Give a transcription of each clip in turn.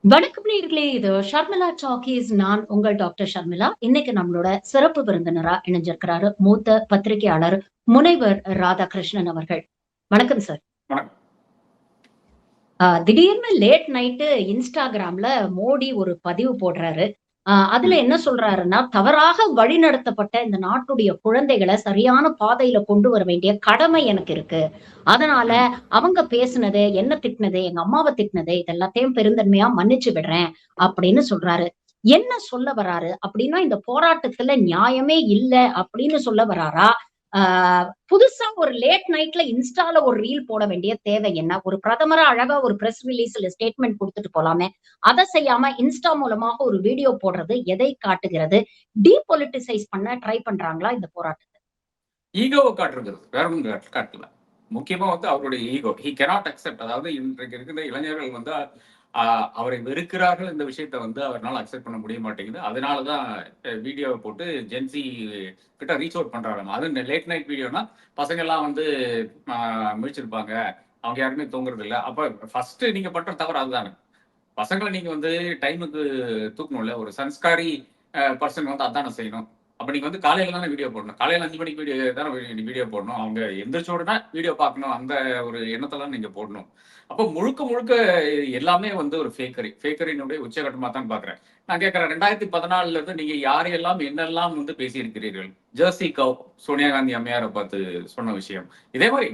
வணக்கம் நேயர்களே. இது ஷர்மிளா டாக்கீஸ். நான் உங்கள் டாக்டர் ஷர்மிளா. இன்னைக்கு நம்மளோட சிறப்பு விருந்தினரா இணைஞ்சிருக்கிறாரு மூத்த பத்திரிகையாளர் முனைவர் ராதாகிருஷ்ணன் அவர்கள். வணக்கம் சார். வணக்கம். திடீர்னு லேட் நைட்டு இன்ஸ்டாகிராம்ல மோடி ஒரு பதிவு போடுறாரு. அதுல என்ன சொல்றாருன்னா, தவறாக வழிநடத்தப்பட்ட இந்த நாட்டுடைய குழந்தைகளை சரியான பாதையில கொண்டு வர வேண்டிய கடமை எனக்கு இருக்கு. அதனால அவங்க பேசுனது, என்ன திட்டினது, எங்க அம்மாவ திட்டினது, இது எல்லாத்தையும் பெருந்தன்மையா மன்னிச்சு விடுறேன் அப்படின்னு சொல்றாரு. என்ன சொல்ல வராரு அப்படின்னா, இந்த போராட்டத்துல நியாயமே இல்ல அப்படின்னு சொல்ல வராரா? புதுசா ஒரு லேட் நைட்ல இன்ஸ்டால ஒரு ரீல் போட வேண்டிய தேவை என்ன? ஒரு பிரதமரா அழகா ஒரு பிரஸ் ரிலீஸ்ல ஸ்டேட்மெண்ட் குடுத்துட்டு போலாமே. அத செய்யாம இன்ஸ்டா மூலமாக ஒரு வீடியோ போடுறது எதை காட்டுகிறது? டீபொலிட்டிசைஸ் பண்ண ட்ரை பண்றாங்களா இந்த போராட்டத்த? ஈகோவை காட்டுறது வேற ஒன்றும் காட்டல. முக்கியமா வந்து அவருடைய ஈகோ. He cannot accept. அதாவது இன்றைக்கு இருக்கிற இளைஞர்கள் வந்து அவரை வெறுக்கிறார்கள். இந்த விஷயத்த வந்து அவரால் அக்செப்ட் பண்ண முடிய மாட்டேங்குது. அதனாலதான் வீடியோவை போட்டு ஜென்சி கிட்ட ரீச் அவுட் பண்றாங்க. அது லேட் நைட் வீடியோனா பசங்க எல்லாம் வந்து முழிச்சிருப்பாங்க. அவங்க யாருமே தூங்குறது இல்லை. அப்ப ஃபர்ஸ்ட் நீங்க பண்ற தவறு அதுதானே. பசங்களை நீங்க வந்து டைமுக்கு தூக்கணும்ல. ஒரு சன்ஸ்காரி பர்சன் வந்து அதானே செய்யணும். அப்ப நீங்க வந்து காலையில தானே வீடியோ போடணும். காலையில 5 மணிக்கு வீடியோ தானே வீடியோ போடணும். அவங்க எந்திரிச்ச உடனே வீடியோ பார்க்கணும். அந்த ஒரு எண்ணத்துல நீங்க போடணும். அப்ப முழுக்க முழுக்க எல்லாமே வந்து ஒரு ஃபேக்கரினுடைய உச்சகட்டமா தான் பாக்குறேன். நான் கேட்கிறேன், 2014 இருந்து நீங்க யாரையெல்லாம் என்னெல்லாம் வந்து பேசியிருக்கிறீர்கள்? ஜெர்சி கவ் சோனியா காந்தி அம்மையாரை பார்த்து சொன்ன விஷயம். இதே மாதிரி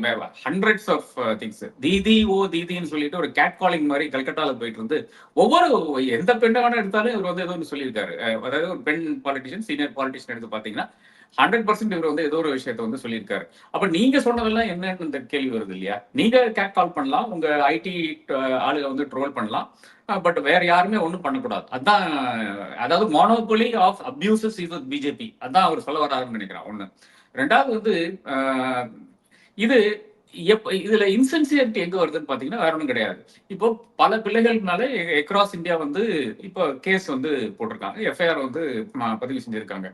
ஹண்ட்ரட்ஸ் ஆஃப் திங்ஸ். தீதி ஓ தீதின்னு சொல்லிட்டு ஒரு கேட் காலிங் மாதிரி கல்கட்டால போயிட்டு இருந்து ஒவ்வொரு எந்த பெண்ணை வேணா எடுத்தாலும் இவர் வந்து ஏதோ ஒன்று சொல்லியிருக்காரு. அதாவது ஒரு பெண் பாலிட்டிஷியன், சீனியர் பாலிட்டிஷியன் எடுத்து பாத்தீங்கன்னா 100% இவர் வந்து ஏதோ ஒரு விஷயத்த வந்து சொல்லியிருக்காரு. அப்ப நீங்க சொன்னதெல்லாம் என்னன்னு இந்த கேள்வி வருது இல்லையா? நீங்க கேட் கால் பண்ணலாம், உங்க ஐடி ஆளுக வந்து ட்ரோல் பண்ணலாம். பட் வேற யாருமே ஒண்ணும் பண்ணக்கூடாது. அதான், அதாவது monopoly of abuses is BJP. அதான் அவர் சொல்ல வராருன்னு நினைக்கிறேன். ஒண்ணு. ரெண்டாவது வந்து இது இதுல இன்சென்சியரிட்டி எங்க வருதுன்னு பாத்தீங்கன்னா வேற ஒன்றும் கிடையாது. இப்போ பல பிள்ளைகள்னால அக்ராஸ் இந்தியா வந்து இப்போ கேஸ் வந்து போட்டிருக்காங்க, எஃப்ஐஆர் வந்து பதிவு செஞ்சிருக்காங்க.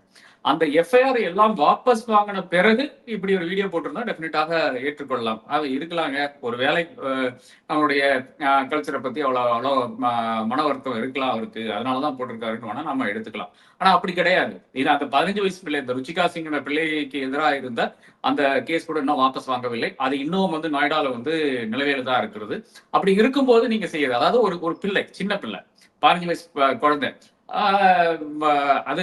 அந்த எஃப்ஐஆர் எல்லாம் வாபஸ் வாங்கின பிறகு இப்படி ஒரு வீடியோ போட்டிருந்தா டெஃபினட்டாக ஏற்றுக்கொள்ளலாம். அது இருக்கலாங்க. ஒரு வேலை நம்மளுடைய கல்ச்சரை பத்தி அவ்வளோ மன வருத்தம் இருக்கலாம் அவருக்கு, அதனாலதான் போட்டிருக்காருன்னு வேணா நம்ம எடுத்துக்கலாம். ஆனா அப்படி கிடையாது. இது அந்த 15 வயசு பிள்ளை, இந்த ருச்சிகா சிங் பிள்ளைக்கு எதிராக இருந்த அந்த கேஸ் கூட இன்னும் வாபஸ் வாங்கவில்லை. அது இன்னும் வந்து நொய்டால வந்து நிலவையில தான் இருக்கிறது. அப்படி இருக்கும்போது நீங்க செய்யறது, அதாவது ஒரு பிள்ளை, சின்ன பிள்ளை, 15 வயசு குழந்தை, அது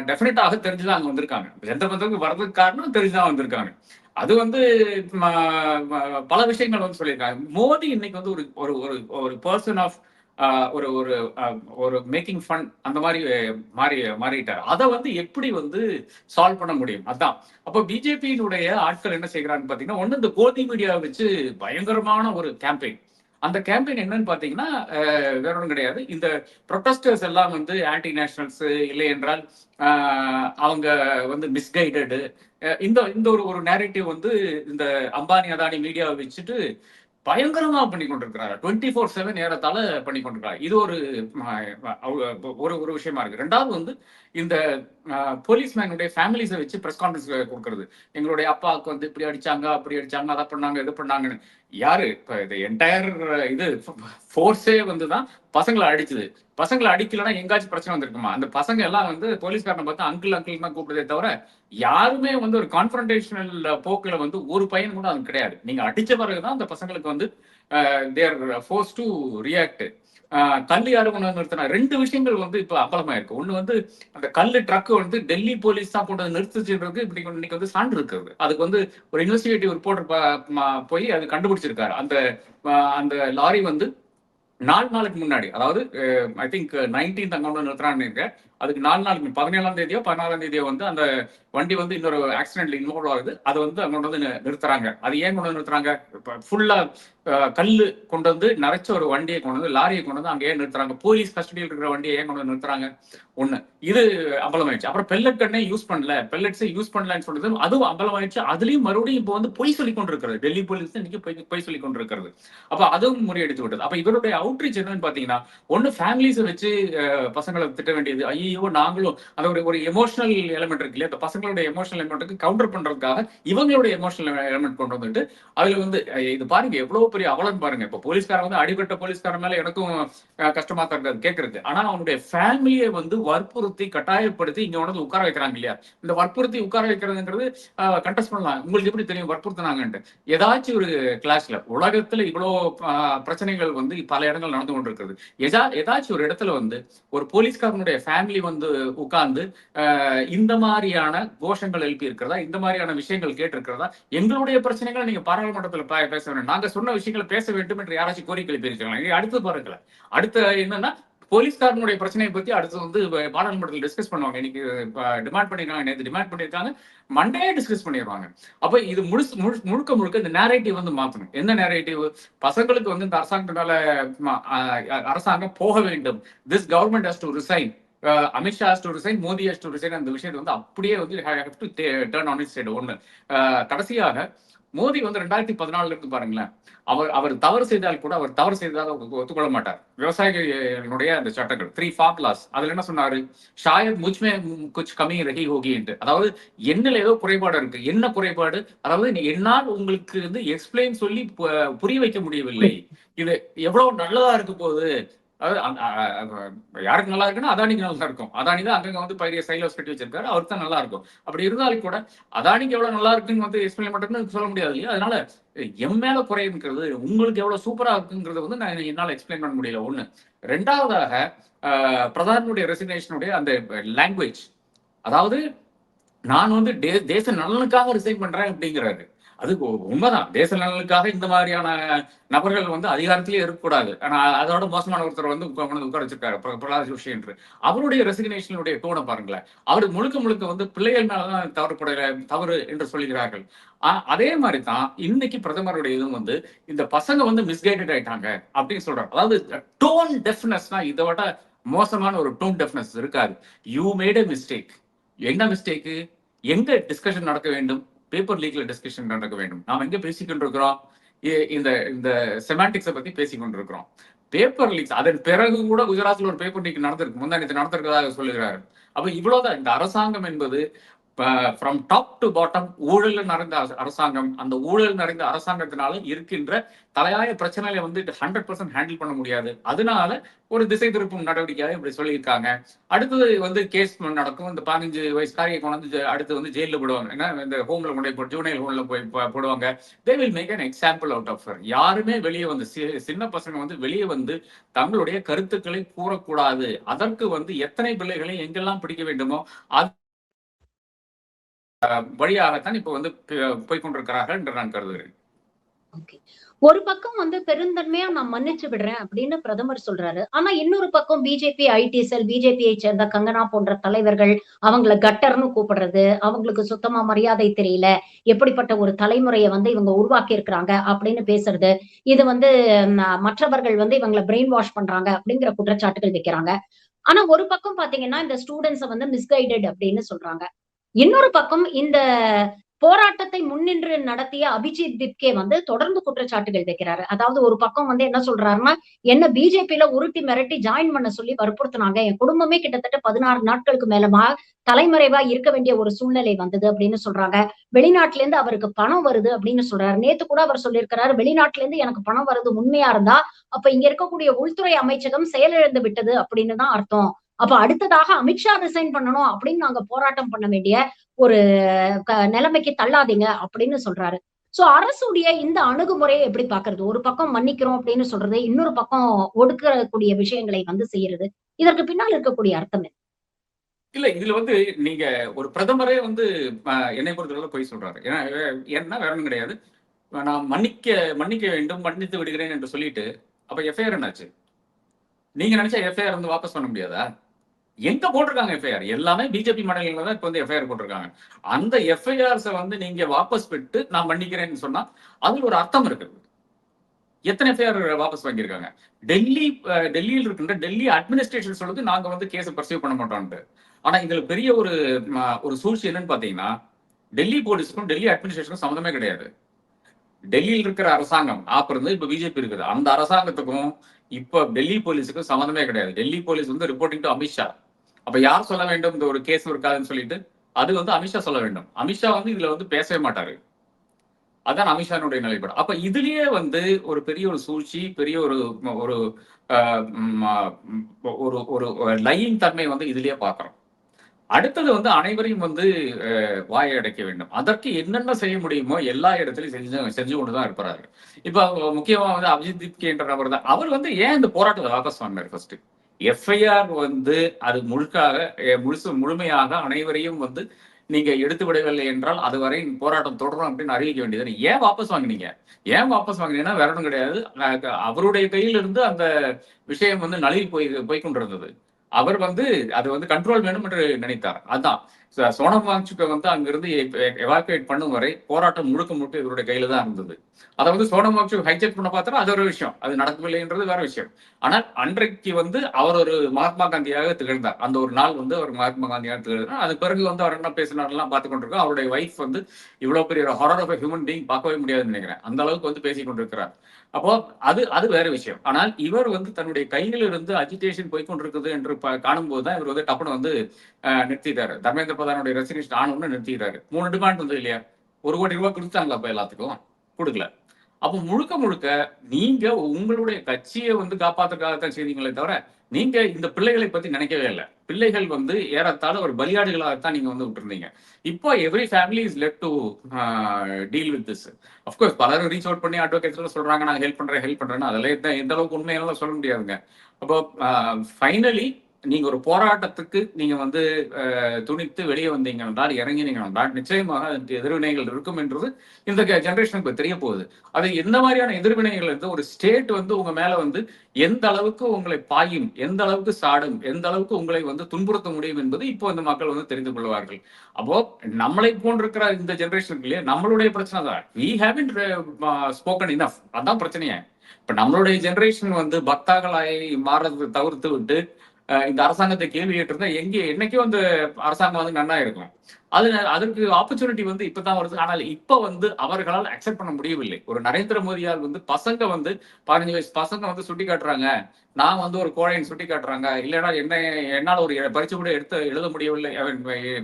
டெஃபினட்டாக தெரிஞ்சுதான் அங்க வந்திருக்காங்க. ஜந்தர் மந்தருக்கு வர்றதுக்கு காரணம் தெரிஞ்சுதான் வந்திருக்காங்க. அது வந்து பல விஷயங்கள் வந்து சொல்லியிருக்காங்க. மோடி இன்னைக்கு வந்து ஒரு ஒரு ஒரு பர்சன் ஆஃப் ஒரு ஒரு ஒரு மேக்கிங் ஃபன் அந்த மாதிரி மாறிட்டார். அதை வந்து எப்படி வந்து சால்வ் பண்ண முடியும்? அதான். அப்ப பிஜேபியினுடைய ஆட்கள் என்ன செய்யறான்னு பாத்தீங்கன்னா, ஒண்ணு இந்த கோதி மீடியாவை வச்சு பயங்கரமான ஒரு கேம்பெயின். அந்த கேம்பெயின் என்னன்னு பாத்தீங்கன்னா வேற ஒன்றும் கிடையாது. இந்த ப்ரொட்டஸ்டர்ஸ் எல்லாம் வந்து ஆன்டி நேஷனல்ஸ், இல்லை என்றால் அவங்க வந்து மிஸ்கைடடு, இந்த இந்த ஒரு நேரேட்டிவ் வந்து இந்த அம்பானி அதானி மீடியாவை வச்சுட்டு பயங்கரமா பண்ணி கொண்டிருக்கிறாரு. 24/7 ஏறத்தாழ பண்ணி கொண்டிருக்கிறார். இது ஒரு ஒரு விஷயமா இருக்கு. ரெண்டாவது வந்து இந்த போலீஸ்மேனுடைய ஃபேமிலிஸை வச்சு பிரஸ் கான்ஃபரன்ஸ் கொடுக்கறது. எங்களுடைய அப்பாவுக்கு வந்து இப்படி அடிச்சாங்க, அப்படி அடிச்சாங்க, அதை பண்ணாங்க, இது பண்ணாங்கன்னு. யாரு இப்ப இது என்டையர் இது ஃபோர்ஸே வந்துதான் பசங்களை அடிச்சது. பசங்களை அடிக்கலன்னா எங்காச்சும் பிரச்சனை வந்திருக்குமா? அந்த பசங்க எல்லாம் வந்து போலீஸ்காரனை பார்த்து அங்கிள் அங்கிள் தான் கூப்பிடுறதே தவிர யாருமே வந்து ஒரு கான்ஃபரன்டேஷனல் போக்குல வந்து ஒரு பையன் கூட அது கிடையாது. நீங்க அடிச்ச பிறகுதான் அந்த பசங்களுக்கு வந்து தேர் ஃபோர்ஸ் டு ரியாக்ட். கல்லு யாரு கொண்டு வந்து நிறுத்தினா? 2 விஷயங்கள் வந்து இப்ப அம்பலமா இருக்கு. ஒண்ணு வந்து அந்த கல்லு ட்ரக் வந்து டெல்லி போலீஸ் தான் கொண்டு வந்து நிறுத்துச்சுன்றது இன்னைக்கு வந்து சான்று இருக்கிறது. அதுக்கு வந்து ஒரு இன்வெஸ்டிகேட்டிவ் ரிப்போர்ட்டர் போய் அது கண்டுபிடிச்சிருக்காரு. அந்த அந்த லாரி வந்து 4 நாளுக்கு முன்னாடி, அதாவது ஐ திங்க் 19th அங்க வந்து நிறுத்துறான்னு, அதுக்கு 4 நாளுக்கு 17ஆம் தேதியோ 16ஆம் தேதியோ வந்து அந்த வண்டி வந்து இன்னொரு ஆக்சிடென்ட்ல இன்வால்வ் ஆகுது. அது வந்து அங்க வந்து நிறுத்துறாங்க. அது ஏன் கொண்டு வந்து நிறுத்துறாங்க? ஃபுல்லா கல்லு கொண்டு வந்து நிறைச்ச ஒரு வண்டியை கொண்டு வந்து, லாரியை கொண்டு வந்து அங்கே ஏன் நிறுத்துறாங்க? போலீஸ் கஸ்டடியில் இருக்கிற வண்டியை ஏன் கொண்டு வந்து நிறுத்துறாங்க? ஒண்ணு. இது அம்பலமாயிடுச்சு. அப்புறம் பெல்லட் கண்ணே யூஸ் பண்ணல, பெல்லட்ஸை யூஸ் பண்ணலன்னு சொல்றது அதுவும் அம்பலமாயிடுச்சு. அதுலயும் மறுபடியும் இப்போ வந்து பொய் சொல்லி கொண்டிருக்கிறது. டெல்லி போலீஸ் இன்னைக்கு பொய் சொல்லி கொண்டிருக்கிறது. அப்ப அதுவும் முறியடித்து விட்டது. அப்ப இவருடைய அவுட்ரீச் என்னன்னு பாத்தீங்கன்னா, ஒண்ணு ஃபேமிலிஸை வச்சு பசங்களை திட்ட வேண்டியது. ஐயோ மோடியோ நாங்களும் அந்த ஒரு எமோஷனல் எலிமெண்ட் இருக்கு இல்லையா, அந்த பசங்களுடைய எமோஷனல் எலிமெண்ட்டுக்கு கவுண்டர் பண்றதுக்காக இவங்களுடைய எமோஷனல் எலிமெண்ட் கொண்டு வந்துட்டு அதுல வந்து இது பாருங்க எவ்வளவு பெரிய அவலம் பாருங்க. இப்ப போலீஸ்காரன் வந்து அடிபட்ட போலீஸ்காரன் மேல எனக்கும் கஷ்டமா தான் இருக்காது கேட்கறது. ஆனா அவனுடைய ஃபேமிலியை வந்து வற்புறுத்தி கட்டாயப்படுத்தி இங்க வந்து உட்கார வைக்கிறாங்க இல்லையா. இந்த வற்புறுத்தி உட்கார வைக்கிறதுங்கிறது கண்டெஸ்ட் பண்ணலாம். உங்களுக்கு எப்படி தெரியும் வற்புறுத்தினாங்கன்ட்டு? ஏதாச்சும் ஒரு கிளாஸ்ல உலகத்துல இவ்வளவு பிரச்சனைகள் வந்து பல இடங்கள் நடந்து கொண்டிருக்கிறது. ஏதாச்சும் ஒரு இடத்துல வந்து ஒரு போலீஸ்காரனுடைய ஃபேமிலி வந்து உட்கார்ந்து இந்த மாதிரியான கோஷங்கள் எழுப்பி இருக்கிறதா, இந்த மாதிரியான விஷயங்கள் கேட்டு இருக்கிறதா? எங்களுடைய பிரச்சனைகளை நீங்க பாராளுமன்றத்தில் பேச வேண்டும், நாங்க சொன்ன விஷயங்களை பேச வேண்டும் என்று யாராச்சும் கோரிக்கை எழுப்பியிருக்காங்க? அடுத்து பாருங்களேன், அடுத்த என்னன்னா போலீஸ்காரனுடைய பிரச்சனையை பத்தி அடுத்து வந்து பாராளுமன்றத்தில் டிஸ்கஸ் பண்ணுவாங்க. இன்னைக்கு டிமாண்ட் பண்ணிருக்காங்க, நேற்று டிமாண்ட் பண்ணிருக்காங்க, மண்டே டிஸ்கஸ் பண்ணிடுவாங்க. அப்ப இது முழுக்க முழுக்க இந்த நேரேட்டிவ் வந்து மாத்தணும். எந்த நேரேட்டிவ்? பசங்களுக்கு வந்து இந்த அரசாங்கம் போக வேண்டும், this government has to resign, Amit Shah has to resign, Modi has to resign. அந்த விஷயத்தை வந்து அப்படியே வந்து have to turn on it's head. ஒண்ணு. கடைசியாக மோடி வந்து 2014 இருந்து பாருங்களேன், அவர் தவறு செய்தால் கூட அவர் தவறு செய்ததாக ஒத்துக்கொள்ள மாட்டார். விவசாயிகளுடைய அந்த சட்டங்கள் 3 ஃபார்ம் லாஸ், அதுல என்ன சொன்னாரு? ஷாயத் முஜ்மே குச் கமி ரஹி ஹோகி என்று, அதாவது என்னல ஏதோ குறைபாடு இருக்கு. என்ன குறைபாடு? அதாவது என்னால் உங்களுக்கு வந்து எக்ஸ்பிளைன் சொல்லி புரிய வைக்க முடியவில்லை. இது எவ்வளவு நல்லதா இருக்கு போகுது. யாருக்கு நல்லா இருக்குன்னா அதானிக்கு நல்லா இருக்கும். அதானி தான் அங்கங்க வந்து பயிரிய சைலோஸ் கட்டி வச்சிருக்காரு, அவருக்கு தான் நல்லா இருக்கும். அப்படி இருந்தாலும் கூட அதானிக்கு எவ்வளவு நல்லா இருக்குன்னு வந்து எக்ஸ்பிளைன் பண்றதுன்னு சொல்ல முடியாது இல்லையா. அதனால என் மேல குறையுங்கிறது உங்களுக்கு எவ்வளவு சூப்பரா இருக்குங்கிறது வந்து நான் என்னால எக்ஸ்பிளைன் பண்ண முடியல. ஒண்ணு. ரெண்டாவதாக பிரதானுடைய ரெசிக்னேஷனுடைய அந்த லாங்குவேஜ், அதாவது நான் வந்து தேச நலனுக்காக ரிசைன் பண்றேன் அப்படிங்கிறாரு. அது உண்மைதான், தேச நலனுக்காக இந்த மாதிரியான நபர்கள் வந்து அதிகாரத்திலே இருக்கக்கூடாது. ஆனா அதோட மோசமான ஒருத்தர் வந்து உட்கார வச்சிருக்காரு பிரகலாத் ஜோஷி என்று. அவருடைய ரெசிக்னேஷனுடைய டோனை பாருங்களேன். அவர் முழுக்க முழுக்க வந்து பிள்ளைகள் மேலதான் தவறு என்று சொல்லுகிறார்கள். அதே மாதிரி தான் இன்னைக்கு பிரதமருடைய இதுவும் வந்து இந்த பசங்க வந்து மிஸ்கைடட் ஆயிட்டாங்க அப்படின்னு சொல்றாரு. அதாவது டோன் டெஃப்னஸ்னா இதை விட மோசமான ஒரு டோன் டெஃப்னஸ் இருக்காது. You made a mistake. என்ன மிஸ்டேக்கு? எங்க டிஸ்கஷன் நடக்க வேண்டும்? பேப்பர் லீக்ல டிஸ்கஷன் நடக்க வேண்டும். நாம் எங்க பேசிக்கிட்டு இருக்கிறோம்? இந்த இந்த செமாண்டிக்ஸை பத்தி பேசிக்கொண்டிருக்கிறோம். பேப்பர் லீக்ஸ் அதன் பிறகு கூட குஜராத்ல ஒரு பேப்பர் லீக் நடந்திருக்கு, முந்தானத்து நடந்திருக்கிறதாக சொல்லுகிறாரு. அப்ப இவ்வளவுதான் இந்த அரசாங்கம் என்பது. ஃப்ரம் டாப் டு பாட்டம் ஊழல் நிறைந்த அரசாங்கம். அந்த ஊழல் நிறைந்த அரசாங்கத்தினால இருக்கின்ற தலையாய பிரச்சனைகளை வந்து 100% ஹேண்டில் பண்ண முடியாது. அதனால ஒரு திசை திருப்பும் நடவடிக்கையாக இப்படி சொல்லியிருக்காங்க. அடுத்தது வந்து கேஸ் நடக்கும். இந்த 15 வயசுக்காரியை கொண்டு அடுத்து வந்து ஜெயிலில் போடுவாங்க. ஏன்னா இந்த ஹோம்ல கொண்டு போய் ஜூனியர் ஹோம்ல போய் போடுவாங்க. They will make an example out of her. யாருமே வெளியே வந்து சின்ன பசங்க வந்து வெளியே வந்து தங்களுடைய கருத்துக்களை கூறக்கூடாது. அதற்கு வந்து எத்தனை பிள்ளைகளை எங்கெல்லாம் பிடிக்க வேண்டுமோ வழியாகத்தான் இப்ப வந்து போய்கொண்டிருக்கிறார்கள் என்று நான் கருதுகிறேன். ஒரு பக்கம் வந்து பெருந்தன்மையா நான் மன்னிச்சு விடுறேன் அப்படின்னு பிரதமர் சொல்றாரு. ஆனா இன்னொரு பக்கம் பிஜேபி ஐடி செல், பிஜேபியை சேர்ந்த கங்கனா போன்ற தலைவர்கள் அவங்களை கட்டர்னு கூப்பிடுறது, அவங்களுக்கு சுத்தமா மரியாதை தெரியல, எப்படிப்பட்ட ஒரு தலைமுறையை வந்து இவங்க உருவாக்கி இருக்கிறாங்க அப்படின்னு பேசுறது, இது வந்து மற்றவர்கள் வந்து இவங்களை பிரெயின் வாஷ் பண்றாங்க அப்படிங்கிற குற்றச்சாட்டுகள் வைக்கிறாங்க. ஆனா ஒரு பக்கம் பாத்தீங்கன்னா இந்த ஸ்டூடெண்ட்ஸை வந்து மிஸ்கைடட் அப்படின்னு சொல்றாங்க. இன்னொரு பக்கம் இந்த போராட்டத்தை முன்னின்று நடத்திய அபிஜித் திப்கே வந்து தொடர்ந்து குற்றச்சாட்டுகள் வைக்கிறாரு. அதாவது ஒரு பக்கம் வந்து என்ன சொல்றாருன்னா, என்ன பிஜேபியில உருட்டி மிரட்டி ஜாயின் பண்ண சொல்லி வற்புறுத்தினாங்க. என் குடும்பமே கிட்டத்தட்ட 16 நாட்களுக்கு மேலமா தலைமறைவா இருக்க வேண்டிய ஒரு சூழ்நிலை வந்தது அப்படின்னு சொல்றாங்க. வெளிநாட்டுல இருந்து அவருக்கு பணம் வருது அப்படின்னு சொல்றாரு. நேத்து கூட அவர் சொல்லியிருக்கிறாரு, வெளிநாட்டுல இருந்து எனக்கு பணம் வருது உண்மையா இருந்தா அப்ப இங்க இருக்கக்கூடிய உள்துறை அமைச்சகம் செயலிழந்து விட்டது அப்படின்னு தான் அர்த்தம். அப்ப அடுத்ததாக அமித்ஷா ரிசைன் பண்ணணும் அப்படின்னு நாங்க போராட்டம் பண்ண வேண்டிய ஒரு நிலைமைக்கு தள்ளாதீங்க அப்படின்னு சொல்றாரு. சோ அரசுடைய இந்த அணுகுமுறையை எப்படி பாக்குறது? ஒரு பக்கம் மன்னிக்கிறோம் அப்படின்னு சொல்றது, இன்னொரு பக்கம் ஒடுக்கக்கூடிய விஷயங்களை வந்து செய்யறது. இதற்கு பின்னால் இருக்கக்கூடிய அர்த்தம் என்ன? இல்ல இதுல வந்து நீங்க ஒரு பிரதமரே வந்து என்னை பொறுத்தவரை போய் சொல்றாரு. ஏன்னா வேற ஒன்றும் கிடையாது. நான் மன்னிக்க வேண்டும், மன்னித்து விடுகிறேன் என்று சொல்லிட்டு அப்ப எஃப்ஐஆர் என்னாச்சு? நீங்க நினைச்சா எஃப்ஐஆர் வந்து வாபஸ் பண்ண முடியாதா? எங்க போட்டிருக்காங்க எஃப்ஐஆர்? எல்லாமே பிஜேபி மாநிலங்கள்ல தான் இப்ப வந்து எஃப்ஐஆர் போட்டிருக்காங்க. அந்த எஃப்ஐஆர்ஸை வந்து நீங்க வாபஸ் பெற்று நான் மன்னிக்கிறேன்னு சொன்னா அதுல ஒரு அர்த்தம் இருக்கு. எத்தனை எஃப்ஐஆர் வாபஸ் வாங்கியிருக்காங்க? டெல்லியில் இருக்கின்ற டெல்லி அட்மினிஸ்ட்ரேஷன் சொல்லுது நாங்க வந்து கேஸ் பர்சீவ் பண்ண மாட்டோம்ட்டு. ஆனா இதுல பெரிய ஒரு சூழ்ச்சி என்னன்னு பாத்தீங்கன்னா, டெல்லி போலீஸுக்கும் டெல்லி அட்மினிஸ்ட்ரேஷனுக்கும் சம்மந்தமே கிடையாது. டெல்லியில் இருக்கிற அரசாங்கம் இருந்து இப்ப பிஜேபி இருக்குது, அந்த அரசாங்கத்துக்கும் இப்ப டெல்லி போலீஸுக்கும் சம்மந்தமே கிடையாது. டெல்லி போலீஸ் வந்து ரிப்போர்ட்டிங் டு அமித்ஷா. அப்ப யார் சொல்ல வேண்டும் இந்த ஒரு கேஸ் இருக்காதுன்னு சொல்லிட்டு? அது வந்து அமித்ஷா சொல்ல வேண்டும். அமித்ஷா வந்து இதுல வந்து பேசவே மாட்டாரு. அதான் அமித்ஷானுடைய நிலைப்பாடு. அப்ப இதுலயே வந்து ஒரு பெரிய ஒரு சூழ்ச்சி, பெரிய ஒரு ஒரு அ ம் அ ஒரு ஒரு லையிங் தன்மை வந்து இதுலயே பார்க்கிறோம். அடுத்தது வந்து அனைவரையும் வந்து வாயை அடைக்க வேண்டும். அதற்கு என்னென்ன செய்ய முடியுமோ எல்லா இடத்திலும் செஞ்சு கொண்டு தான் இருக்கிறாரு. இப்ப முக்கியமா வந்து அபிஜித் தீப்கே என்ற நபர் தான். அவர் வந்து ஏன் இந்த போராட்டத்தை வாபஸ் வாங்கினார் ஃபர்ஸ்ட்? எஃப்ஐஆர் வந்து அது முழுமையாக அனைவரையும் வந்து நீங்க எடுத்து விடவில்லை என்றால் அதுவரை போராட்டம் தொடரும் அப்படின்னு அறிவிக்க வேண்டியது. ஏன் வாபஸ் வாங்கினீங்க? ஏன் வாபஸ் வாங்கினீங்கன்னா வேற ஒன்றும் கிடையாது. அவருடைய கையிலிருந்து அந்த விஷயம் வந்து நழுவி போய் கொண்டிருந்தது. அவர் வந்து அது வந்து கண்ட்ரோல் வேணும் என்று நினைத்தார். அதான் சோனம் வாங்சுக்கை வந்து அங்கிருந்து எவாக்குவேட் பண்ணும் வரை போராட்டம் முழுக்க முழுக்க இவருடைய கையில தான் இருந்தது. அதை வந்து சோனம் வாங்சுக் ஹைஜெக் பண்ண பார்த்தா அது ஒரு விஷயம். அது நடக்கவில்லைன்றது வேற விஷயம். ஆனால் அன்றைக்கு வந்து அவர் ஒரு மகாத்மா காந்தியாக திகழ்ந்தார். அந்த ஒரு நாள் வந்து அவர் மகாத்மா காந்தியாக திகழ்ந்தார். அது பிறகு வந்து அவர் என்ன பேசினார்லாம் பார்த்து கொண்டிருக்கோம். அவருடைய வைஃப் வந்து இவ்வளவு பெரிய ஒரு ஹாரர் ஆஃப் ஹியூமன் பீயிங் பார்க்கவே முடியாதுன்னு நினைக்கிறேன். அந்த அளவுக்கு வந்து பேசிக் கொண்டிருக்கிறார். அப்போ அது அது வேற விஷயம். ஆனால் இவர் வந்து தன்னுடைய கையில் இருந்து அஜிடேஷன் போய்கொண்டிருக்குது என்று காணும்போது தான் இவர் வந்து டப்புனு வந்து நிறுத்திட்டாரு. தர்மேந்திர பிரதானுடைய ரெசிக்னேஷன் ஆனவொன்னு நிறுத்திட்டாரு. 3 டிமாண்ட் வந்து இல்லையா? 1 கோடி ரூபாய் கொடுத்தாங்களா அப்ப எல்லாத்துக்கும்? கொடுக்கல. அப்ப முழுக்க முழுக்க நீங்க உங்களுடைய கட்சியை வந்து காப்பாத்துறதுக்காகத்தான் செய்தீங்களே தவிர நீங்க இந்த பிள்ளைகளை பத்தி நினைக்கவே இல்லை. பிள்ளைகள் வந்து ஏறத்தாழ ஒரு பலியாடுகளாகத்தான் நீங்க வந்து விட்டுருந்தீங்க. இப்போ every family is led to deal with this. Of course பலரும் ரீச் அவுட் பண்ணி அட்வொகேட்ஸ் சொல்றாங்க நான் ஹெல்ப் பண்றேன்னு அதெல்லாம் எந்த அளவுக்கு உண்மையெல்லாம் சொல்ல முடியாதுங்க. அப்போ ஃபைனலி நீங்க ஒரு போராட்டத்துக்கு நீங்க வந்து துணித்து வெளியே வந்தீங்க என்றால் இறங்கினீங்க என்றால் நிச்சயமாக எதிர்வினைகள் இருக்கும் என்றது இந்த ஜெனரேஷனுக்கு தெரிய போகுது. அது எந்த மாதிரியான எதிர்வினைகள் இருந்து ஒரு ஸ்டேட் வந்து உங்க மேல வந்து எந்த அளவுக்கு உங்களை பாயும், எந்த அளவுக்கு சாடும், எந்த அளவுக்கு உங்களை வந்து துன்புறுத்த முடியும் என்பது இப்போ இந்த மக்கள் வந்து தெரிந்து கொள்வார்கள். அப்போ நம்மளை போன்றிருக்கிற இந்த ஜெனரேஷனுக்குள்ளே நம்மளுடைய பிரச்சனை தான். We haven't spoken enough. அதான் பிரச்சனையே. இப்ப நம்மளுடைய ஜெனரேஷன் வந்து பக்தாக்களாய் மாறதை தவிர்த்து விட்டு இந்த அரசாங்கத்தை கேள்வி கேட்டிருந்தா என்னைக்கும் அந்த அரசாங்கம் வந்து நன்னா இருக்கும். அதற்கு ஆப்பர்ச்சுனிட்டி வந்து இப்பதான் வருது. ஆனால் இப்ப வந்து அவர்களால் அக்செப்ட் பண்ண முடியவில்லை. ஒரு நரேந்திர மோடியால் வந்து பசங்க வந்து 15 வயசு பசங்க வந்து சுட்டி காட்டுறாங்க. நான் வந்து ஒரு கோழைன்னு சுட்டி காட்டுறாங்க. இல்லைன்னா என்னால ஒரு பரீட்சை கூட எழுத முடியவில்லை.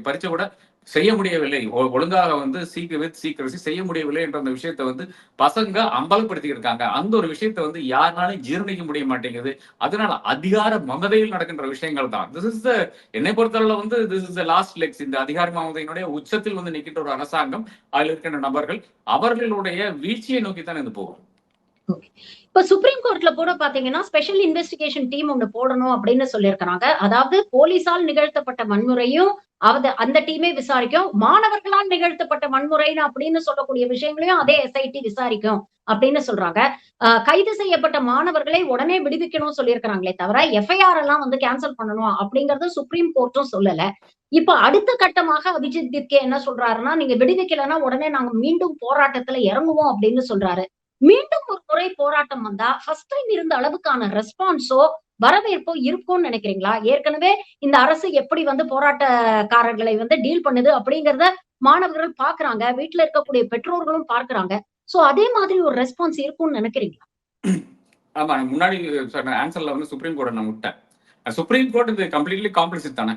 பரீட்சை கூட செய்ய முடியவில்லை. ஒழுங்காக வந்து சீக்கிரசி செய்ய முடியவில்லை என்ற அந்த விஷயத்தை வந்து பசங்க அம்பலப்படுத்தி இருக்காங்க. அந்த ஒரு விஷயத்தை வந்து யாருனாலும் ஜீரணிக்க முடிய மாட்டேங்குது. அதனால அதிகார மமதையில் நடக்கின்ற விஷயங்கள் தான். என்னை பொறுத்தளவுல வந்து this is the last legs. இந்த அதிகார மமதையினுடைய உச்சத்தில் வந்து நிற்கின்ற ஒரு அரசாங்கம், அதில் இருக்கின்ற நபர்கள் அவர்களுடைய வீழ்ச்சியை நோக்கித்தான் இது போகும். இப்ப சுப்ரீம் கோர்ட்ல கூட பாத்தீங்கன்னா ஸ்பெஷல் இன்வெஸ்டிகேஷன் டீம் ஒண்ணு போடணும் அப்படின்னு சொல்லியிருக்கிறாங்க. அதாவது போலீசால் நிகழ்த்தப்பட்ட வன்முறையும் அந்த டீமே விசாரிக்கும். மாணவர்களால் நிகழ்த்தப்பட்ட வன்முறைன்னு அப்படின்னு சொல்லக்கூடிய விஷயங்களையும் அதே எஸ்ஐடி விசாரிக்கும் அப்படின்னு சொல்றாங்க. கைது செய்யப்பட்ட மாணவர்களை உடனே விடுவிக்கணும் சொல்லியிருக்கிறாங்களே தவிர எஃப்ஐஆர் எல்லாம் வந்து கேன்சல் பண்ணணும் அப்படிங்கறது சுப்ரீம் கோர்ட்டும் சொல்லல. இப்ப அடுத்த கட்டமாக அபிஜித் திப்கே என்ன சொல்றாருன்னா, நீங்க விடுவிக்கலன்னா உடனே நாங்க மீண்டும் போராட்டத்துல இறங்குவோம் அப்படின்னு சொல்றாரு. மீண்டும் ஒரு முறை போராட்டம் வந்தா ஃபர்ஸ்ட் டைம் இருந்த அளவுக்கான ரெஸ்பான்ஸோ வரவேற்போ இருக்கும்னு நினைக்கிறீங்களா? ஏற்கனவே இந்த அரசு எப்படி வந்து போராட்டக்காரர்களை வந்து டீல் பண்ணுது அப்படிங்கறத மாணவர்கள் பாக்குறாங்க. வீட்டுல இருக்கக்கூடிய பெற்றோர்களும் பார்க்கிறாங்க. சோ அதே மாதிரி ஒரு ரெஸ்பான்ஸ் இருக்கும்னு நினைக்கிறீங்களா? ஆமா, முன்னாடி சொன்ன ஆன்சர்ல வந்து சுப்ரீம் கோர்ட் நான் விட்டேன். சுப்ரீம் கோர்ட் இது கம்ப்ளீட்லி காம்ப்ளிசிட் தானே.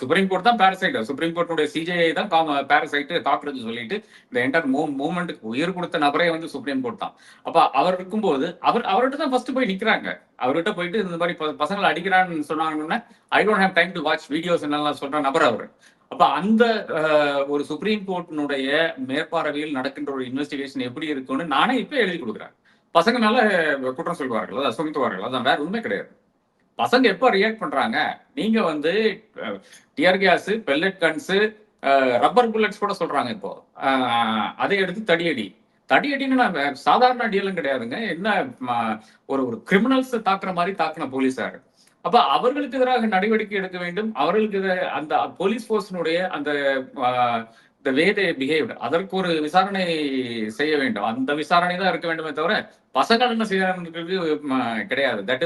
சுப்ரீம் கோர்ட் தான் பாரசைட். சுப்ரீம் கோர்ட்டுடைய சிஜேஐ தான் பாரசைட் காக்ரோச் சொல்லிட்டு இந்த என்டர் மூவ்மெண்ட்டுக்கு உயிர் கொடுத்த நபரே வந்து சுப்ரீம் கோர்ட் தான். அப்ப அவர் இருக்கும்போது அவர்கிட்ட தான் ஃபர்ஸ்ட் போய் நிக்கிறாங்க. அவர்கிட்ட போயிட்டு இந்த மாதிரி பசங்களை அடிக்கிறான்னு சொன்னாங்கன்னா I don't have time to watch videos என்னெல்லாம் சொல்ற நபர் அவர். அப்ப அந்த ஒரு சுப்ரீம் கோர்ட்டினுடைய மேற்பார்வையில் நடக்கின்ற ஒரு இன்வெஸ்டிகேஷன் எப்படி இருக்கும்னு நானே இப்ப எழுதி கொடுக்குறேன். பசங்க மேல குற்றம் சொல்வார்கள், அதை சுமத்துவார்கள். அதான் வேற உண்மை கிடையாது. பசங்க எப்ப ரியாக்ட் பண்றாங்க? நீங்க வந்து tear gas, pellet guns, rubber bullets கூட சொல்றாங்க இப்போ. அதை எடுத்து தடியடின்னு சாதாரண அடியெல்லாம் கிடையாதுங்க. என்ன ஒரு கிரிமினல்ஸ் தாக்குற மாதிரி தாக்குன போலீஸார். அப்ப அவர்களுக்கு எதிராக நடவடிக்கை எடுக்க வேண்டும். அவர்களுக்கு அந்த போலீஸ் போர்ஸினுடைய அந்த வே தே பிஹேவ்ட் அதற்கு ஒரு விசாரணை செய்ய வேண்டும். அந்த விசாரணை தான் இருக்க வேண்டுமே தவிர பசங்கள் என்ன செய்யறாங்கிறது கிடையாது. That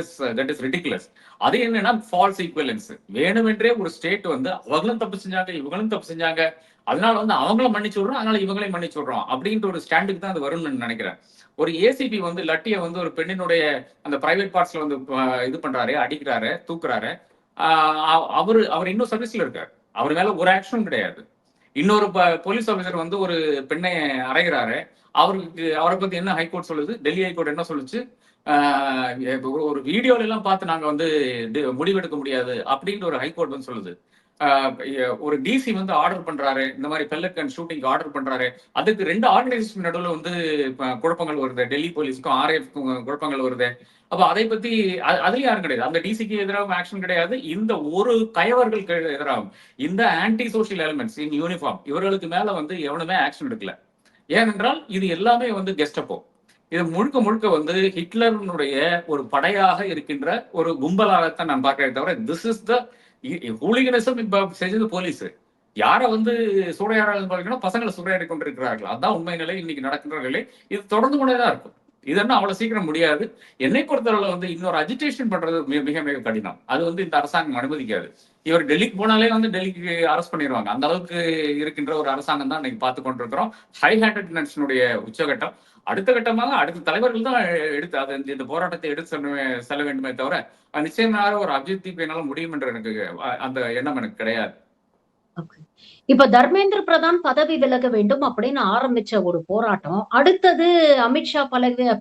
is ridiculous. அது என்னன்னா ஃபால்ஸ் ஈக்குவலன்ஸ். வேணுமென்றே ஒரு ஸ்டேட் வந்து அவங்களும் தப்பு செஞ்சாங்க, இவங்களும் தப்பு செஞ்சாங்க, அதனால வந்து அவங்களும் மன்னிச்சு விடுறோம், அதனால இவங்களையும் மன்னிச்சு விடுறோம் அப்படின்ற ஒரு ஸ்டாண்டுக்கு தான் அது வரும்னு நினைக்கிறேன். ஒரு ஏசிபி வந்து லட்டியை வந்து ஒரு பெண்ணினுடைய அந்த பிரைவேட் பார்ட்ஸ்ல வந்து இது பண்றாரு, அடிக்கிறாரு, தூக்குறாரு. அவர் அவர் இன்னும் சர்வீஸ்ல இருக்காரு. அவர் மேல ஒரு ஆக்ஷனும் கிடையாது. இன்னொரு போலீஸ் ஆபீசர் வந்து ஒரு பெண்ணை அறைகிறாரு. அவரை பத்தி என்ன ஹைகோர்ட் சொல்லுது, டெல்லி ஹைகோர்ட் என்ன சொல்லுச்சு, ஒரு வீடியோல எல்லாம் பார்த்து நாங்க வந்து முடிவெடுக்க முடியாது அப்படின்ற ஒரு ஹைகோர்ட் வந்து சொல்லுது. ஒரு டிசி வந்து ஆர்டர் பண்றாரு, இந்த மாதிரி பெல்லட் கன் ஷூட்டிங் ஆர்டர் பண்றாரு. அதுக்கு 2 ஆர்கனைசேஷன் நடுவில் வந்து குழப்பங்கள் வருது, டெல்லி போலீஸுக்கும் ஆர்ஏஎஃப்க்கும் குழப்பங்கள் வருது. அப்ப அதை பத்தி அதுலயும் யாரும் கிடையாது. அந்த டிசிக்கு எதிராக ஆக்ஷன் கிடையாது. இந்த ஒரு கயவர்களுக்கு எதிராகும் இந்த ஆன்டி சோசியல் எலிமெண்ட்ஸ் இன் யூனிஃபார்ம் இவர்களுக்கு மேல வந்து எவனுமே ஆக்ஷன் எடுக்கல. ஏனென்றால் இது எல்லாமே வந்து கெஸ்டப்போ. இது முழுக்க முழுக்க வந்து ஹிட்லருடைய ஒரு படையாக இருக்கின்ற ஒரு கும்பலாகத்தான் நான் பார்க்கிறேன் தவிர திஸ் இஸ் த ஹூலிகனிசம் இப்ப செஞ்சது போலீஸ். யார வந்து சூறையாடுறது பாத்தீங்கன்னா பசங்களை சூறையாடி கொண்டிருக்கிறார்கள். அதான் உண்மை நிலை, இன்னைக்கு நடக்கின்ற நிலை. இது தொடர்ந்து கொண்டேதான் இருக்கும். இது என்ன அவ்வளவு சீக்கிரம் முடியாது. என்னை பொறுத்தவரை வந்து இன்னொரு அஜிடேஷன் பண்றது மிக மிக கடினம். அது வந்து இந்த அரசாங்கம் அனுமதிக்காது. இவர் டெல்லிக்கு போனாலே வந்து டெல்லிக்கு அரெஸ்ட் பண்ணிடுவாங்க. அந்த அளவுக்கு இருக்கின்ற ஒரு அரசாங்கம் தான் இன்னைக்கு பார்த்து கொண்டிருக்கிறோம். ஹை ஹேண்டட்னஸினுடைய உச்சகட்டம். அடுத்த கட்டமாக அடுத்த தலைவர்கள் தான் எடுத்து அது இந்த போராட்டத்தை எடுத்து செல்ல வேண்டுமே தவிர நிச்சயமாக ஒரு அபிவிருத்தி என்னால முடியும் என்ற எனக்கு அந்த எண்ணம் எனக்கு கிடையாது. இப்ப தர்மேந்திர பிரதான் பதவி விலக வேண்டும் அப்படின்னு ஆரம்பிச்ச ஒரு போராட்டம் அடுத்தது அமித்ஷா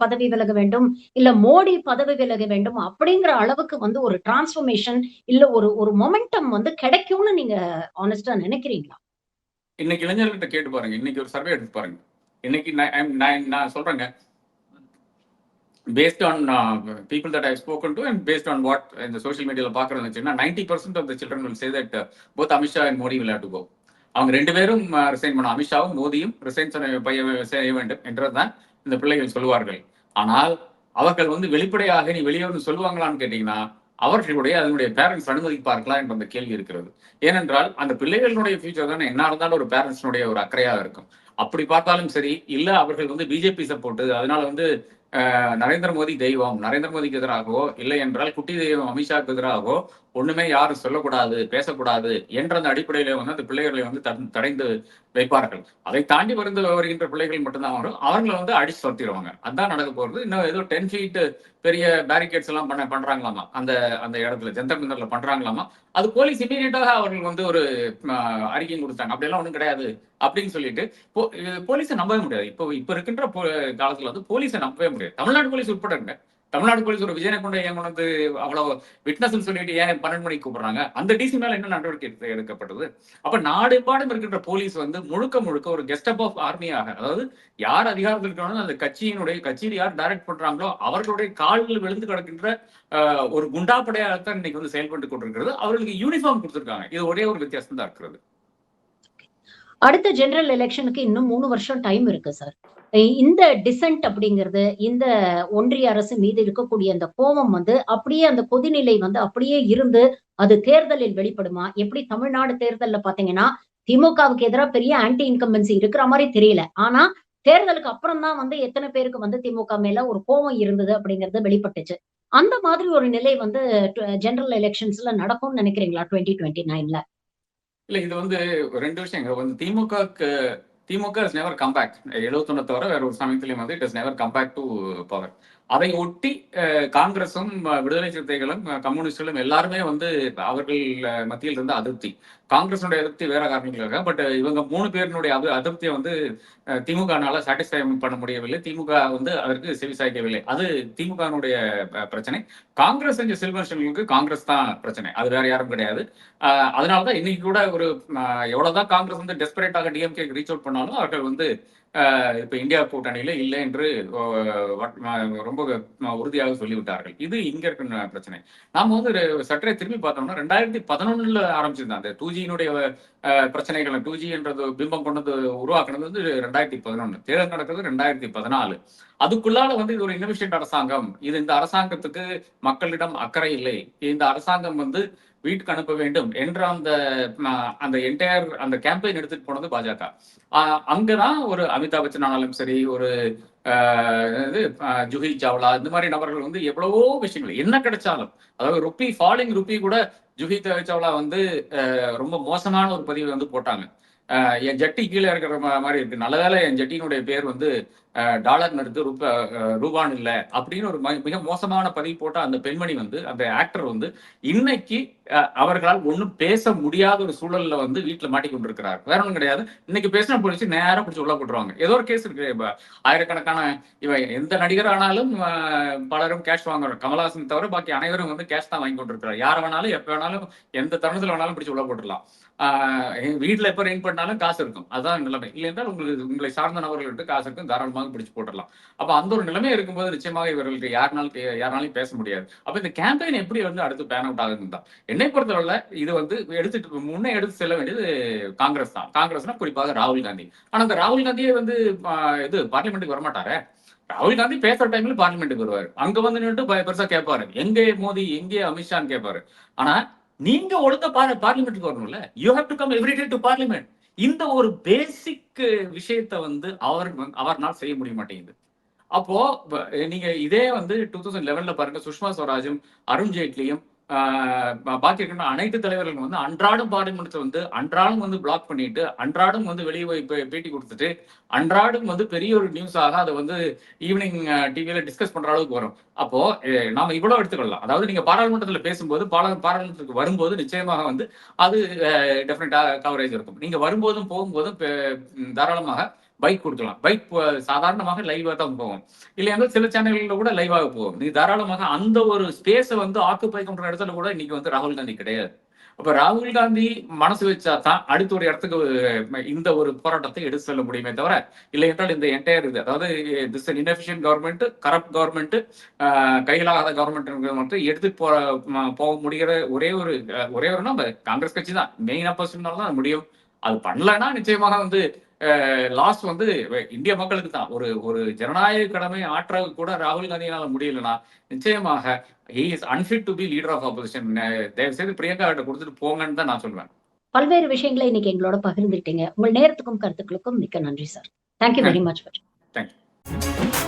பதவி விலக வேண்டும், இல்ல மோடி பதவி விலக வேண்டும் அப்படிங்கிற அளவுக்கு வந்து ஒரு டிரான்ஸ்பர்மேஷன் இல்ல ஒரு ஒரு மொமெண்டம் வந்து கிடைக்கும்னு நீங்க ஆனஸ்டா நினைக்கிறீங்களா? இன்னைக்கு இளைஞர்கிட்ட கேட்டு பாருங்க. இன்னைக்கு ஒரு சர்வே எடுத்து பாருங்க. இன்னைக்கு நான் சொல்றேங்க, based on people that I've spoken to and based on what in the social media பார்க்கறதுன்னு வச்சுன்னா 90% of the children will say that both Amit Shah and Modi will have to go. அவங்க 2 பேரும் resign பண்ண, அமித்ஷாவும் மோடியும் resign செய்ய வேண்டும் என்றுதான் இந்த பிள்ளைகள் சொல்லுவார்கள். ஆனால் அவர்கள் வந்து வெளிப்படையாக நீ வெளியே வந்து சொல்லுவாங்களான்னு கேட்டீங்கன்னா அவர்களுடைய அதனுடைய பேரண்ட்ஸ் அனுமதிப்பார்களா என்ற அந்த கேள்வி இருக்கிறது. ஏனென்றால் அந்த பிள்ளைகளுடைய ஃபியூச்சர் தானே என்ன இருந்தாலும் ஒரு பேரண்ட்ஸ்னுடைய ஒரு அக்கறையாக இருக்கும். அப்படி பார்த்தாலும் சரி, இல்ல அவர்கள் வந்து பிஜேபி சப்போர்ட், அதனால வந்து நரேந்திர மோடி தெய்வம், நரேந்திர மோடிக்கு எதிராகவோ இல்லை என்றால் குட்டி தெய்வம் அமித்ஷாவுக்கு எதிராகவோ ஒண்ணுமே யாரும் சொல்லக்கூடாது, பேசக்கூடாது என்ற அந்த அடிப்படையில வந்து அந்த பிள்ளைகளை வந்து தடைந்து வைப்பார்கள். அதை தாண்டி வருகின்ற பிள்ளைகள் மட்டும்தான் வரும். அவங்களை வந்து அடிச்சு துரத்திடுவாங்க. அதான் நடக்க போறது. இன்னும் ஏதோ 10 feet பெரிய பேரிகேட்ஸ் எல்லாம் பண்றாங்களாமா அந்த அந்த இடத்துல, ஜந்தர் மந்தர்ல பண்றாங்களாமா. அது போலீஸ் இமீடியட்டாக அவர்கள் வந்து ஒரு அறிக்கை கொடுத்தாங்க. அப்படியெல்லாம் ஒண்ணும் கிடையாது அப்படின்னு சொல்லிட்டு போலீஸை நம்பவே முடியாது. இப்ப இருக்கின்ற காலத்துல வந்து போலீஸை நம்பவே முடியாது. தமிழ்நாடு போலீஸ் உட்பட இருங்க. தமிழ்நாடு போலீஸ் ஒரு விஜயனை கொண்டு ஏன் கொண்டு அவ்வளவு விட்னஸ் சொல்லிட்டு ஏன் 12 மணிக்கு கூப்பிடுறாங்க? அந்த டிசி மேல என்ன நடவடிக்கை எடுக்கப்பட்டது? அப்ப நாடுபாடும் இருக்கின்ற போலீஸ் வந்து முழுக்க முழுக்க ஒரு கெஸ்டப் ஆஃப் ஆர்மியாக, அதாவது யார் அதிகாரத்தில் இருக்கிறாலும் அந்த கட்சியில் யார் டைரக்ட் பண்றாங்களோ அவர்களுடைய காலில் விழுந்து கிடக்கின்ற ஒரு குண்டாப்படையாகத்தான் இன்னைக்கு வந்து செயல்பட்டு கொண்டிருக்கிறது. அவர்களுக்கு யூனிஃபார்ம் கொடுத்திருக்காங்க. இது ஒரே ஒரு வித்தியாசம் தான் இருக்கிறது. அடுத்த ஜெனரல் எலெக்ஷனுக்கு இன்னும் 3 வருஷம் டைம் இருக்கு சார். இந்த டிசென்ட் அப்படிங்கிறது, இந்த ஒன்றிய அரசு மீது இருக்கக்கூடிய அந்த கோபம் வந்து அப்படியே அந்த கொதிநிலை வந்து அப்படியே இருந்து அது தேர்தலில் வெளிப்படுமா? எப்படி தமிழ்நாடு தேர்தல்ல பாத்தீங்கன்னா திமுகவுக்கு எதிராக பெரிய ஆன்டி இன்கம்பன்சி இருக்கிற மாதிரி தெரியல. ஆனா தேர்தலுக்கு அப்புறம் தான் வந்து எத்தனை பேருக்கு வந்து திமுக மேல ஒரு கோபம் இருந்தது அப்படிங்கிறது வெளிப்பட்டுச்சு. அந்த மாதிரி ஒரு நிலை வந்து ஜெனரல் எலெக்ஷன்ஸ்ல நடக்கும்னு நினைக்கிறீங்களா 2029ல? இல்ல, இது வந்து 2 விஷயங்கள் வந்து DMK is never come back. 71 தவிர வேற ஒரு சமயத்திலையும் வந்து it is never come back to power. அதை ஒட்டி காங்கிரசும் விடுதலை சிறுத்தைகளும் கம்யூனிஸ்டுகளும் எல்லாருமே வந்து அவர்கள் மத்தியில் இருந்த அதிருப்தி, காங்கிரஸுடைய அதிருப்தி வேற காரணங்களுக்காக. பட் இவங்க 3 பேருடைய அதிருப்தியை வந்து திமுகனால சாட்டிஸ்ஃபை பண்ண முடியவில்லை. திமுக வந்து அதற்கு செவிசாய்க்கவில்லை. அது திமுகனுடைய பிரச்சனை. காங்கிரஸ் செஞ்ச செல்வர்களுக்கு காங்கிரஸ் தான் பிரச்சனை, அது வேற யாரும் கிடையாது. அதனாலதான் இன்னைக்கு கூட ஒரு எவ்வளவுதான் காங்கிரஸ் வந்து டெஸ்பரேட்டாக டிஎம்கே ரீச் அவுட் பண்ணாலும் அவர்கள் வந்து இப்ப இந்தியா கூட்டணியில இல்லை என்று ரொம்ப உறுதியாக சொல்லிவிட்டார்கள். இது இங்க இருக்கிற பிரச்சனை. நாம வந்து சற்றே திரும்பி பார்த்தோம்னா 2011 ஆரம்பிச்சிருந்தோம் அந்த 2G பிரச்சனைகள். 2G என்றது பிம்பம் கொண்டது உருவாக்குனது வந்து 2011. தேர்தல் நடக்கிறது 2014. அதுக்குள்ளால வந்து இது ஒரு இன்எஃபிஷியன்ட் அரசாங்கம், இது இந்த அரசாங்கத்துக்கு மக்களிடம் அக்கறை இல்லை, இந்த அரசாங்கம் வந்து வீட்டுக்கு அனுப்ப வேண்டும் என்ற அந்த என்டையர் அந்த கேம்பெயின் எடுத்துட்டு போனது பாஜக. அங்கதான் ஒரு அமிதாப் பச்சன் ஆனாலும் சரி, ஒரு ஜூஹி சாவ்லா, இந்த மாதிரி நபர்கள் வந்து எவ்வளவோ விஷயங்கள் என்ன கிடைச்சாலும், அதாவது ஃபாலிங் ருப்பி கூட ஜூஹி சாவ்லா வந்து ரொம்ப மோசமான ஒரு பதிவை வந்து போட்டாங்க. என் ஜட்டி கீழே இருக்கிற மாதிரி இருக்கு, நல்லவேளை என் ஜட்டியினுடைய பேர் வந்து டாலர் நிறுத்து ரூபான்னு இல்ல அப்படின்னு ஒரு மிக மோசமான பதிவு போட்ட அந்த பெண்மணி வந்து, அந்த ஆக்டர் வந்து இன்னைக்கு அவர்களால் ஒண்ணும் பேச முடியாத ஒரு சூழல்ல வந்து வீட்டுல மாட்டிக்கொண்டிருக்கிறார். வேற ஒண்ணும் கிடையாது. இன்னைக்கு பேசின போலீஸ் நேரா பிடிச்சி உள்ள போட்டுருவாங்க. ஏதோ ஒரு கேஸ் இருக்கு. ஆயிரக்கணக்கான எந்த நடிகர் ஆனாலும் பலரும் கேஷ் வாங்குறோம். கமலஹாசன் தவிர பாக்கி அனைவரும் வந்து கேஷ் தான் வாங்கி கொண்டிருக்கிறார். யார வேணாலும் எப்ப வேணாலும் எந்த தருணத்துல வேணாலும் பிடிச்சி உள்ள போட்டுடலாம். வீட்டுல எப்ப ரெயின் பண்ணாலும் காசு இருக்கும். அதான் நிலைமை. இல்லை என்றால் உங்களை சார்ந்த நபர்கள்ட்ட காசு இருக்கும், தாராளமாக பிடிச்சு போட்டுடலாம். அப்ப அந்த ஒரு நிலைமை இருக்கும்போது நிச்சயமாக இவர்களுக்கு யாருனாலும் பேச முடியாது. அப்ப இந்த கேம்பெயின் எப்படி வந்து அடுத்து பேன் அவுட் ஆகுதுன்னு தான் என்னை பொறுத்தவரை இது வந்து எடுத்து செல்ல வேண்டியது காங்கிரஸ் தான். காங்கிரஸ்னா குறிப்பாக ராகுல் காந்தி. ஆனா இந்த ராகுல் காந்தியே வந்து இது பார்லிமெண்ட்டுக்கு வரமாட்டாரே. ராகுல் காந்தி பேசுற டைம்ல பார்லிமெண்ட்டுக்கு வருவாரு. அங்க வந்து நின்று பெருசா கேட்பாரு, எங்கே மோடி, எங்கே அமித்ஷான்னு கேட்பாரு. ஆனா நீங்க ஒழுங்கா பார்லிமெண்ட்டுக்கு வரணும்ல. You have to come everyday to parliament. இந்த ஒரு பேசிக் விஷயத்தை வந்து அவர்னால் செய்ய முடிய மாட்டேங்குது. அப்போ நீங்க இதே வந்து 2011 பாருங்க, சுஷ்மா ஸ்வராஜும் அருண் ஜேட்லியும் பாக்கி இருக்கிற அனைத்து தலைவர்களும் வந்து அன்றாடம் பார்லிமெண்ட்ல வந்து அன்றாடம் வந்து பிளாக் பண்ணிட்டு, அன்றாடம் வந்து வெளியே போய் பேட்டி கொடுத்துட்டு, அன்றாடம் வந்து பெரிய ஒரு நியூஸாக அதை வந்து ஈவினிங் டிவியில டிஸ்கஸ் பண்ற அளவுக்கு வரும். அப்போ நாம இவ்வளவு எடுத்துக்கொள்ளலாம். அதாவது நீங்க பாராளுமன்றத்துல பேசும்போது, பாராளுமன்றத்துக்கு வரும்போது நிச்சயமாக வந்து அது டெஃபினட்டா கவரேஜ் இருக்கும். நீங்க வரும்போதும் போகும்போதும் தாராளமாக பைக் கொடுக்கலாம். பைக் சாதாரணமாக லைவா தான் போகும். இல்லையா சில சேனல்கள்ல கூட லைவாக போகும். நீ தாராளமாக அந்த ஒரு ஸ்பேஸை வந்து ஆக்குப்பை பண்ற இடத்துல கூட இன்னைக்கு வந்து ராகுல் காந்தி கிடையாது. அப்ப ராகுல் காந்தி மனசு வச்சா தான் அடுத்த ஒரு இடத்துக்கு இந்த ஒரு போராட்டத்தை எடுத்து செல்ல முடியுமே தவிர, இல்லை என்றால் இந்த என்டையர் இது, அதாவது this inefficient government, corrupt government, கையிலாகாத கவர்மெண்ட் மட்டும் எடுத்துட்டு போக முடிகிற ஒரே ஒரு நம்ம காங்கிரஸ் கட்சி தான் மெயின் அப்போசிஷனால தான் முடியும். அது பண்ணலன்னா நிச்சயமாக வந்து லாஸ்ட் வந்து இந்திய மக்களுக்கு தான். ஒரு ஜனநாயக கடமை ஆற்ற கூட ராகுல் காந்தியால முடியலன்னா நிச்சயமாக he is unfit to be leader of opposition. தயவு செய்து பிரியங்கா கிட்ட கொடுத்துட்டு போங்கன்னு தான் நான் சொல்லுவேன். பல்வேறு விஷயங்களை இன்னைக்கு எங்களோட பகிர்ந்துட்டீங்க. உங்கள் நேரத்துக்கும் கருத்துக்களுக்கும் மிக்க நன்றி sir. Thank you very much. Thank you.